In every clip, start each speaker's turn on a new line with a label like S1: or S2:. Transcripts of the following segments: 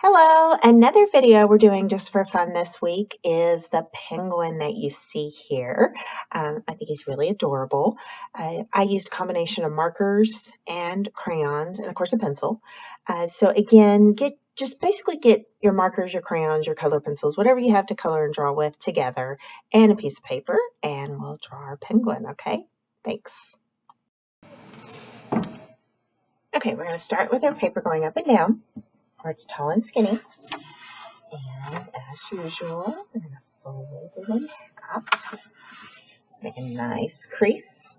S1: Hello, another video we're doing just for fun this week is the penguin that you see here. I think he's really adorable. I used a combination of markers and crayons and of course a pencil. So again, basically get your markers, your crayons, your color pencils, whatever you have to color and draw with together and a piece of paper, and we'll draw our penguin, okay? Thanks. Okay, we're going to start with our paper going up and down, where it's tall and skinny. And as usual, I'm going to fold it in half, make a nice crease,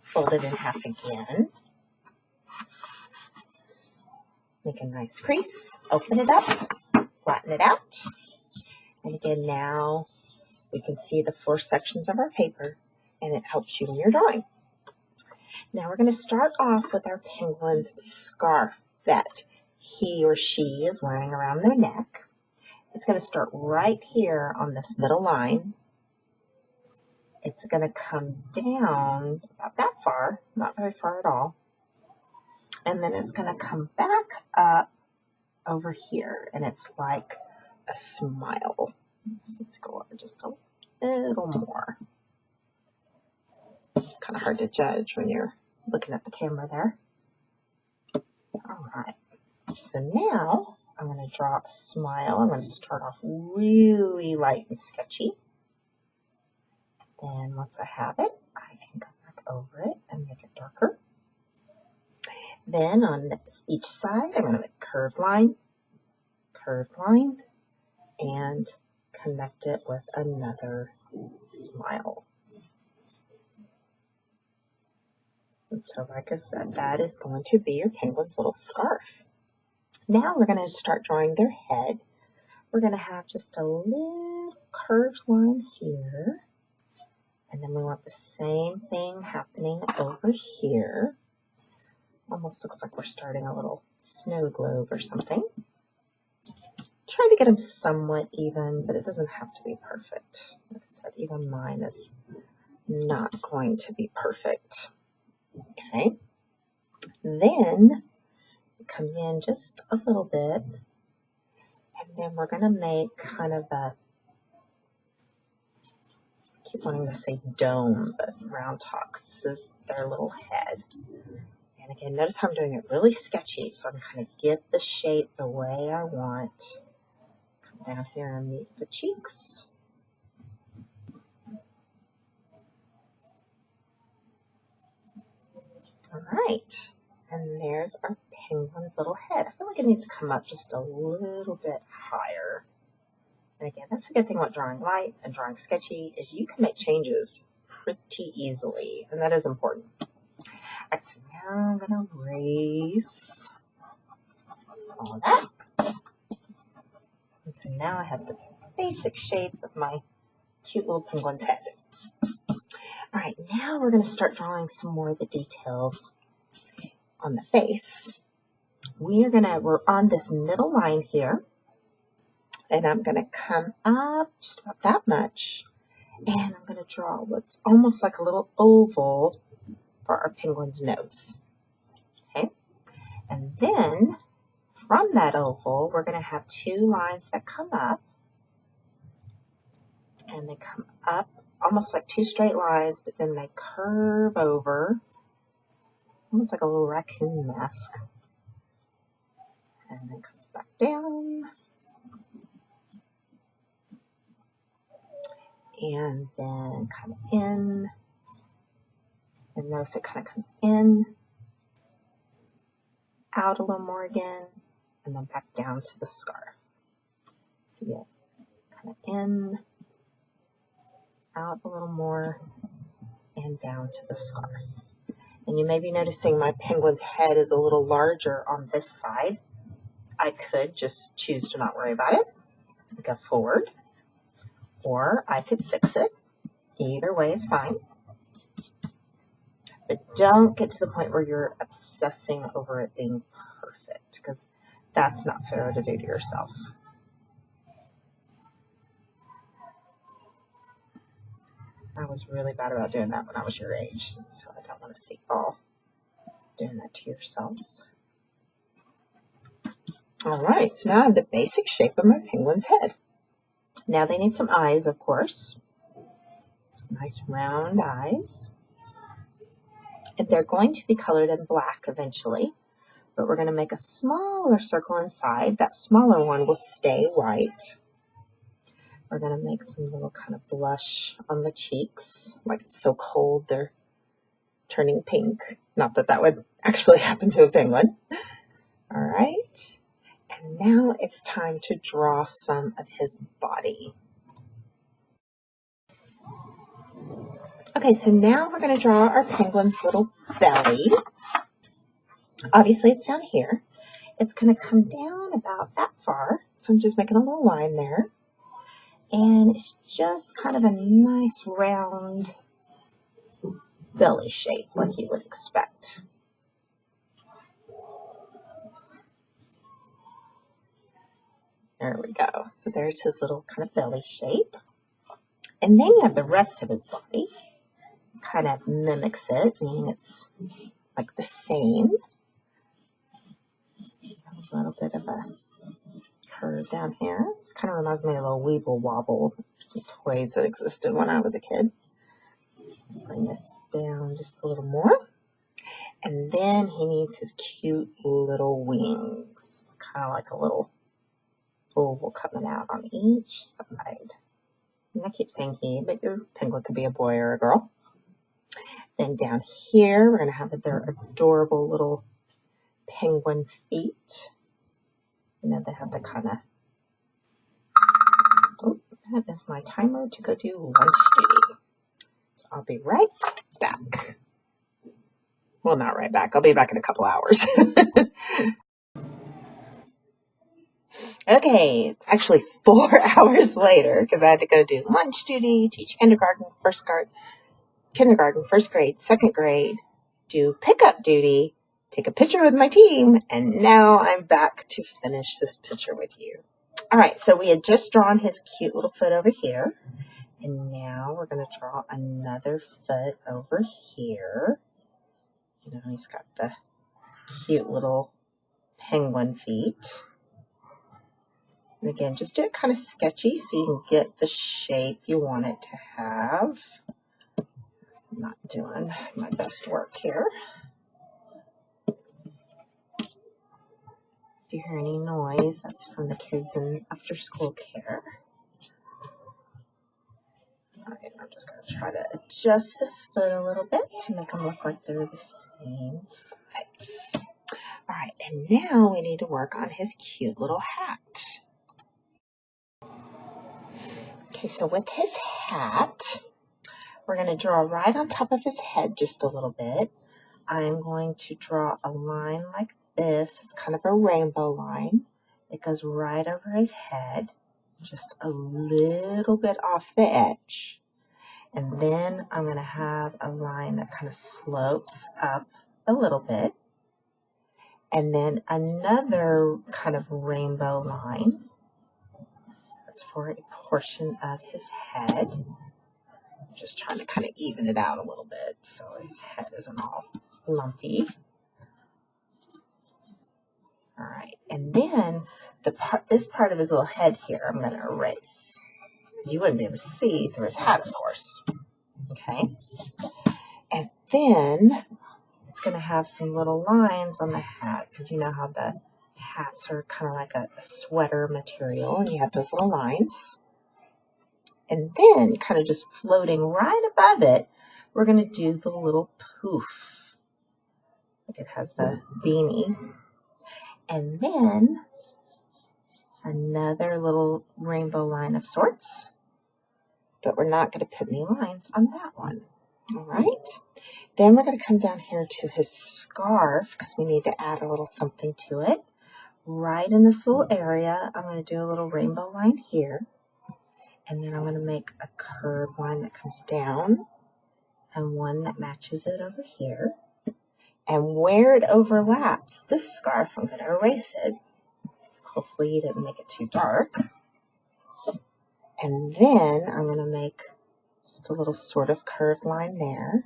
S1: fold it in half again, make a nice crease, open it up, flatten it out, and again now we can see the four sections of our paper and it helps you in your drawing. Now we're going to start off with our penguin's scarf that he or she is wearing around their neck. It's going to start right here on this middle line. It's going to come down about that far, not very far at all. And then it's going to come back up over here, and it's like a smile. Let's go over just a little more. It's kind of hard to judge when you're looking at the camera there. All right. So now I'm going to draw a smile. I'm going to start off really light and sketchy. And once I have it, I can go back over it and make it darker. Then on each side, I'm going to make a curved line, and connect it with another smile. And so like I said, that is going to be your penguin's little scarf. Now we're going to start drawing their head. We're going to have just a little curved line here. And then we want the same thing happening over here. Almost looks like we're starting a little snow globe or something. Try to get them somewhat even, but it doesn't have to be perfect. Like I said, even mine is not going to be perfect. Okay. Then come in just a little bit, and then we're going to make kind of a, I keep wanting to say dome, but round talks. This is their little head. And again, notice how I'm doing it really sketchy, so I'm kind of get the shape the way I want. Come down here and meet the cheeks. All right. And there's our penguin's little head. I feel like it needs to come up just a little bit higher. And again, that's the good thing about drawing light and drawing sketchy is you can make changes pretty easily, and that is important. All right, so now I'm going to erase all of that. And so now I have the basic shape of my cute little penguin's head. All right, now we're going to start drawing some more of the details on the face. We're on this middle line here, and I'm going to come up just about that much, and I'm going to draw what's almost like a little oval for our penguin's nose. Okay, and then from that oval, we're going to have two lines that come up, and they come up almost like two straight lines, but then they curve over, almost like a little raccoon mask, and then comes back down, and then kind of in, and notice it kind of comes in, out a little more again, and then back down to the scarf. So you get kind of in, out a little more, and down to the scarf. And you may be noticing my penguin's head is a little larger on this side. I could just choose to not worry about it, go forward, or I could fix it. Either way is fine. But don't get to the point where you're obsessing over it being perfect, because that's not fair to do to yourself. I was really bad about doing that when I was your age, so I don't want to see you all doing that to yourselves. All right, so now I have the basic shape of my penguin's head. Now they need some eyes, of course. Nice round eyes. And they're going to be colored in black eventually, but we're going to make a smaller circle inside. That smaller one will stay white. We're going to make some little kind of blush on the cheeks, like it's so cold they're turning pink. Not that that would actually happen to a penguin. All right. And now it's time to draw some of his body. Okay, so now we're going to draw our penguin's little belly. Obviously, it's down here. It's going to come down about that far. So I'm just making a little line there. And it's just kind of a nice round belly shape like you would expect. There we go. So there's his little kind of belly shape. And then you have the rest of his body. Kind of mimics it, meaning it's like the same. A little bit of a curve down here. This kind of reminds me of a Weeble Wobble, some toys that existed when I was a kid. Bring this down just a little more. And then he needs his cute little wings. It's kind of like a little oval coming out on each side. And I keep saying he, but your penguin could be a boy or a girl. Then down here, we're going to have their adorable little penguin feet. You know, they have the kind of, oh, that is my timer to go do lunch duty. So I'll be right back. Well, not right back. I'll be back in a couple hours. Okay, it's actually 4 hours later because I had to go do lunch duty, teach kindergarten, first grade, second grade, do pickup duty, take a picture with my team, and now I'm back to finish this picture with you. All right, so we had just drawn his cute little foot over here, and now we're going to draw another foot over here. You know, he's got the cute little penguin feet. And again, just do it kind of sketchy so you can get the shape you want it to have. I'm not doing my best work here. If you hear any noise, that's from the kids in after school care. All right, I'm just going to try to adjust this foot a little bit to make them look like they're the same size. All right, and now we need to work on his cute little hat. Okay, so with his hat, we're going to draw right on top of his head just a little bit. I'm going to draw a line like this. It's kind of a rainbow line. It goes right over his head, just a little bit off the edge. And then I'm going to have a line that kind of slopes up a little bit. And then another kind of rainbow line. That's for a portion of his head. I'm just trying to kind of even it out a little bit so his head isn't all lumpy. All right, and then this part of his little head here, I'm going to erase. You wouldn't be able to see through his hat, of course. Okay, and then it's going to have some little lines on the hat because you know how the hats are kind of like a sweater material, and you have those little lines. And then, kind of just floating right above it, we're going to do the little poof. Like it has the beanie. And then another little rainbow line of sorts. But we're not going to put any lines on that one. All right. Then we're going to come down here to his scarf because we need to add a little something to it. Right in this little area, I'm going to do a little rainbow line here. And then I'm going to make a curved line that comes down and one that matches it over here. And where it overlaps this scarf, I'm going to erase it. Hopefully you didn't make it too dark. And then I'm going to make just a little sort of curved line there.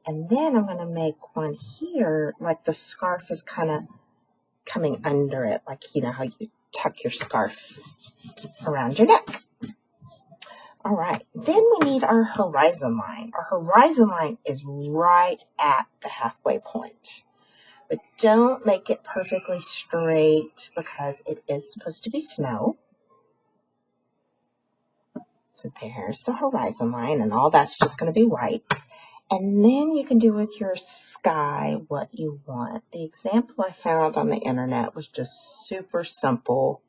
S1: And then I'm going to make one here, like the scarf is kind of coming under it, like you know how you tuck your scarf around your neck. All right, then we need our horizon line. Our horizon line is right at the halfway point. But don't make it perfectly straight because it is supposed to be snow. So there's the horizon line, and all that's just going to be white. And then you can do with your sky what you want. The example I found on the internet was just super simple,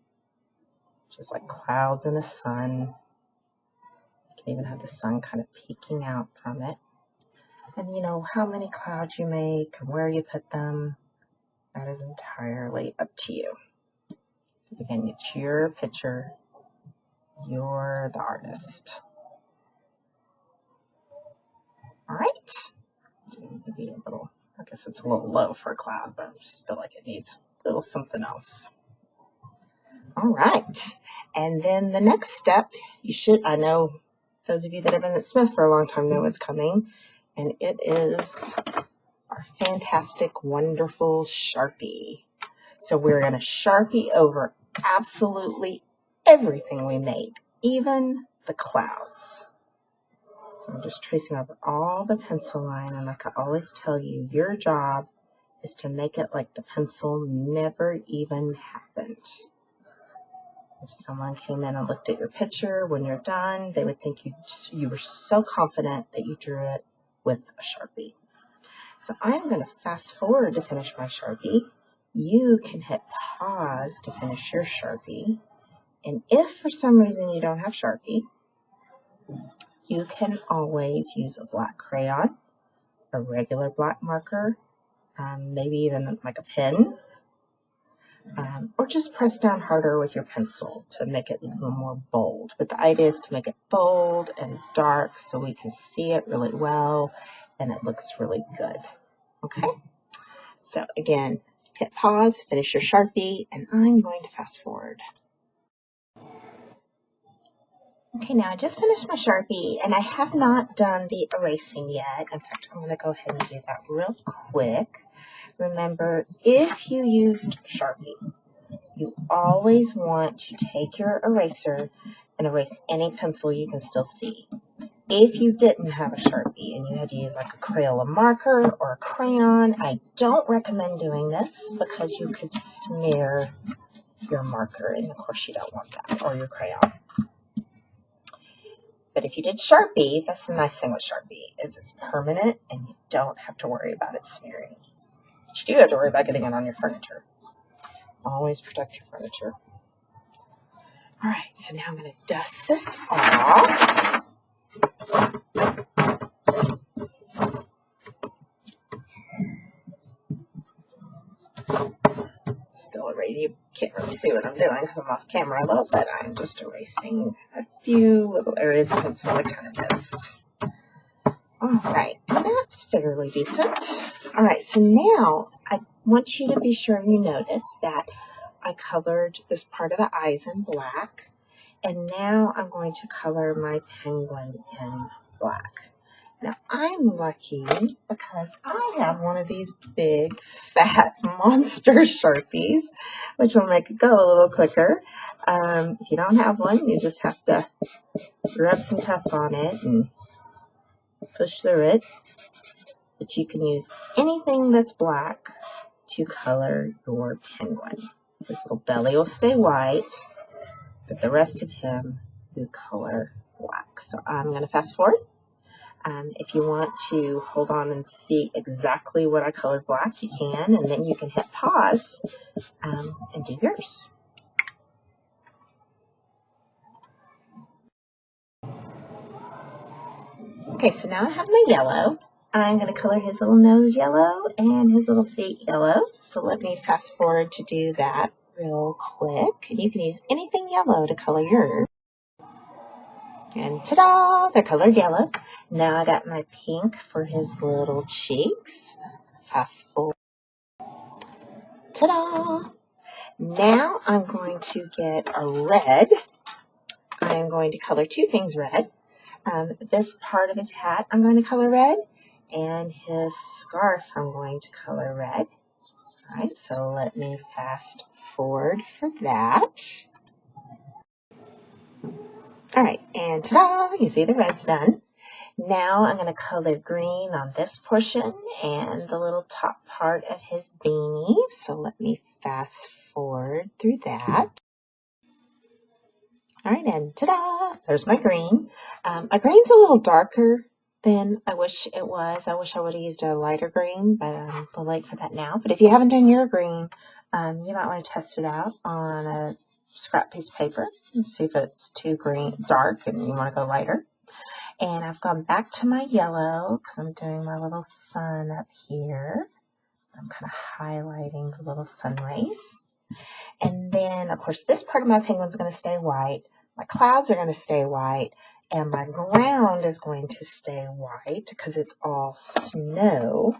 S1: just like clouds and a sun. You can even have the sun kind of peeking out from it. And you know, how many clouds you make and where you put them, that is entirely up to you. Again, it's your picture. You're the artist. All right. Maybe a little, I guess it's a little low for a cloud, but I just feel like it needs a little something else. All right. And then the next step, I know those of you that have been at Smith for a long time know what's coming, and it is our fantastic, wonderful Sharpie. So we're going to Sharpie over absolutely everything we made, even the clouds. So I'm just tracing over all the pencil line, and like I always tell you, your job is to make it like the pencil never even happened. If someone came in and looked at your picture when you're done, they would think you were so confident that you drew it with a Sharpie. So I'm going to fast forward to finish my Sharpie. You can hit pause to finish your Sharpie. And if for some reason you don't have Sharpie, you can always use a black crayon, a regular black marker, maybe even like a pen, or just press down harder with your pencil to make it a little more bold. But the idea is to make it bold and dark so we can see it really well and it looks really good. Okay? So again, hit pause, finish your Sharpie, and I'm going to fast forward. Okay, now I just finished my Sharpie, and I have not done the erasing yet. In fact, I'm going to go ahead and do that real quick. Remember, if you used Sharpie, you always want to take your eraser and erase any pencil you can still see. If you didn't have a Sharpie and you had to use like a Crayola marker or a crayon, I don't recommend doing this because you could smear your marker, and of course you don't want that, or your crayon. But if you did Sharpie, that's the nice thing with Sharpie, is it's permanent and you don't have to worry about it smearing. But you do have to worry about getting it on your furniture. Always protect your furniture. All right, so now I'm going to dust this off. Still erasing. You can't really see what I'm doing because I'm off camera a little bit. I'm just erasing a few little areas of pencil I kind of missed. All right, that's fairly decent. All right, so now I want you to be sure you notice that I colored this part of the eyes in black, and now I'm going to color my penguin in black. Now I'm lucky because I have one of these big, fat monster Sharpies, which will make it go a little quicker. If you don't have one, you just have to rub some tuck on it and push through it. But you can use anything that's black to color your penguin. His little belly will stay white, but the rest of him you color black. So I'm going to fast forward. If you want to hold on and see exactly what I colored black, you can, and then you can hit pause and do yours. Okay, so now I have my yellow. I'm going to color his little nose yellow and his little feet yellow. So let me fast forward to do that real quick. You can use anything yellow to color yours. And ta-da! They're colored yellow. Now I got my pink for his little cheeks. Fast forward. Ta-da! Now I'm going to get a red. I am going to color two things red. This part of his hat I'm going to color red, and his scarf I'm going to color red. All right, so let me fast forward for that. All right, and ta-da, you see the red's done. Now I'm going to color green on this portion and the little top part of his beanie. So let me fast forward through that. All right, and ta-da, there's my green. My green's a little darker than I wish it was. I wish I would have used a lighter green, but I'm a little late for that now. But if you haven't done your green, you might want to test it out on a scrap piece of paper and see if it's too dark and you want to go lighter. And I've gone back to my yellow because I'm doing my little sun up here. I'm kind of highlighting the little sun rays. And then, of course, this part of my penguin is going to stay white. My clouds are going to stay white. And my ground is going to stay white because it's all snow.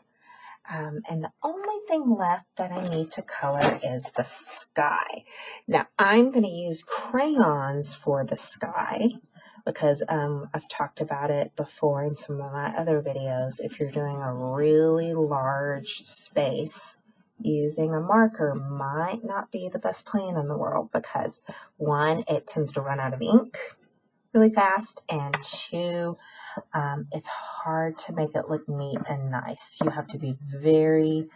S1: And the only thing left that I need to color is the sky. Now, I'm going to use crayons for the sky because I've talked about it before in some of my other videos. If you're doing a really large space, using a marker might not be the best plan in the world because, one, it tends to run out of ink really fast, and two, it's hard to make it look neat and nice. You have to be very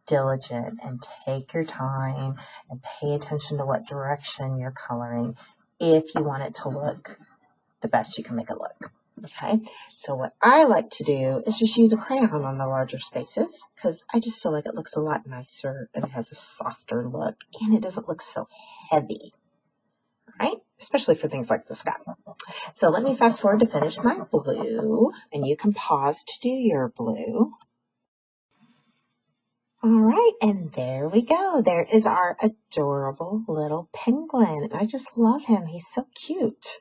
S1: diligent and take your time and pay attention to what direction you're coloring if you want it to look the best you can make it look. Okay, so what I like to do is just use a crayon on the larger spaces because I just feel like it looks a lot nicer and it has a softer look and it doesn't look so heavy, right? Especially for things like the sky. So let me fast forward to finish my blue, and you can pause to do your blue. All right, and there we go. There is our adorable little penguin. I just love him. He's so cute.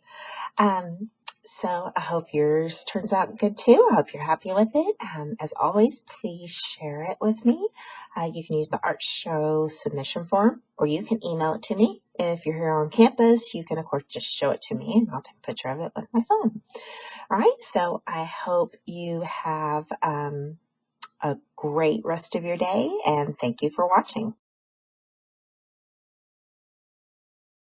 S1: So I hope yours turns out good too. I hope you're happy with it. As always, please share it with me. You can use the art show submission form, or you can email it to me. If you're here on campus, you can, of course, just show it to me, and I'll take a picture of it with my phone. All right, so I hope you have a great rest of your day, and thank you for watching.